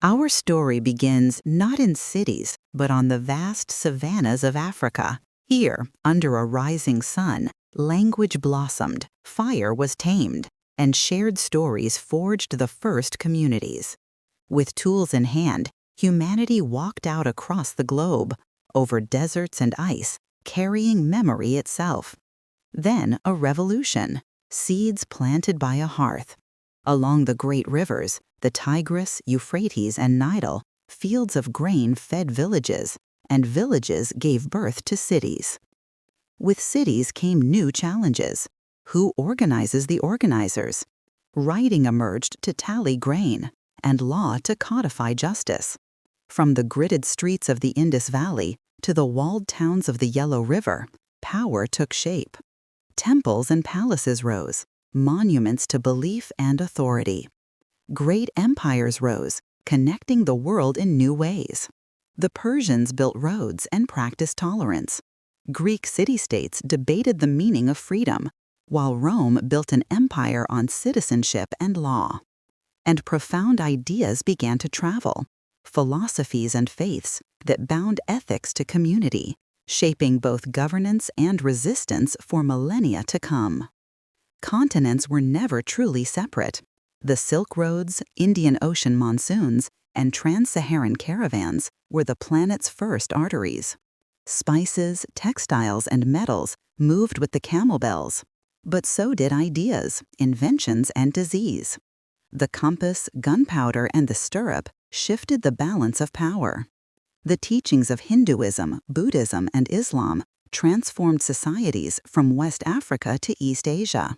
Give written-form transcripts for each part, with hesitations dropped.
Our story begins not in cities, but on the vast savannas of Africa. Here, under a rising sun, language blossomed, fire was tamed, and shared stories forged the first communities. With tools in hand, humanity walked out across the globe, over deserts and ice, carrying memory itself. Then a revolution, seeds planted by a hearth. Along the great rivers, the Tigris, Euphrates, and Nile, fields of grain fed villages, and villages gave birth to cities. With cities came new challenges. Who organizes the organizers? Writing emerged to tally grain, and law to codify justice. From the gridded streets of the Indus Valley to the walled towns of the Yellow River, power took shape. Temples and palaces rose, monuments to belief and authority. Great empires rose, connecting the world in new ways. The Persians built roads and practiced tolerance. Greek city-states debated the meaning of freedom, while Rome built an empire on citizenship and law. And profound ideas began to travel, philosophies and faiths that bound ethics to community, shaping both governance and resistance for millennia to come. Continents were never truly separate. The Silk Roads, Indian Ocean monsoons, and trans-Saharan caravans were the planet's first arteries. Spices, textiles, and metals moved with the camel bells, but so did ideas, inventions, and disease. The compass, gunpowder, and the stirrup shifted the balance of power. The teachings of Hinduism, Buddhism, and Islam transformed societies from West Africa to East Asia.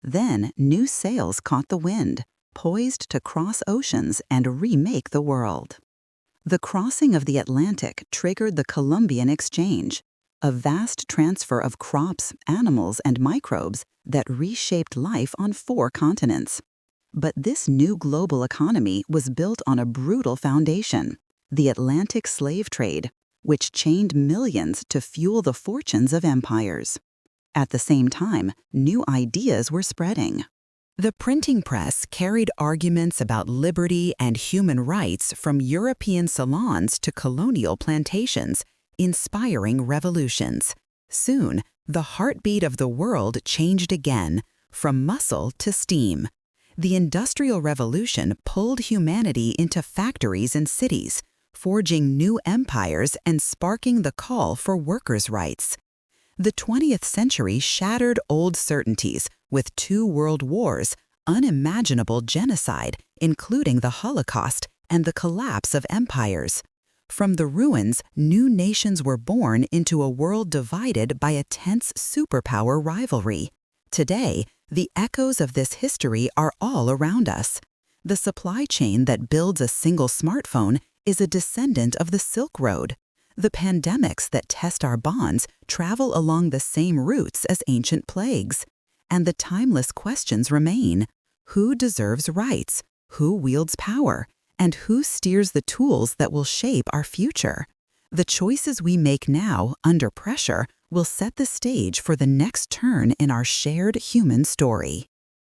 Then new sails caught the wind, poised to cross oceans and remake the world. The crossing of the Atlantic triggered the Columbian Exchange, a vast transfer of crops, animals, and microbes that reshaped life on 4 continents. But this new global economy was built on a brutal foundation, the Atlantic slave trade, which chained millions to fuel the fortunes of empires. At the same time, new ideas were spreading. The printing press carried arguments about liberty and human rights from European salons to colonial plantations, inspiring revolutions. Soon, the heartbeat of the world changed again, from muscle to steam. The Industrial Revolution pulled humanity into factories and cities, forging new empires and sparking the call for workers' rights. The 20th century shattered old certainties with 2 world wars, unimaginable genocide, including the Holocaust, and the collapse of empires. From the ruins, new nations were born into a world divided by a tense superpower rivalry. Today, the echoes of this history are all around us. The supply chain that builds a single smartphone is a descendant of the Silk Road. The pandemics that test our bonds travel along the same routes as ancient plagues. And the timeless questions remain: who deserves rights? Who wields power? And who steers the tools that will shape our future? The choices we make now, under pressure, will set the stage for the next turn in our shared human story.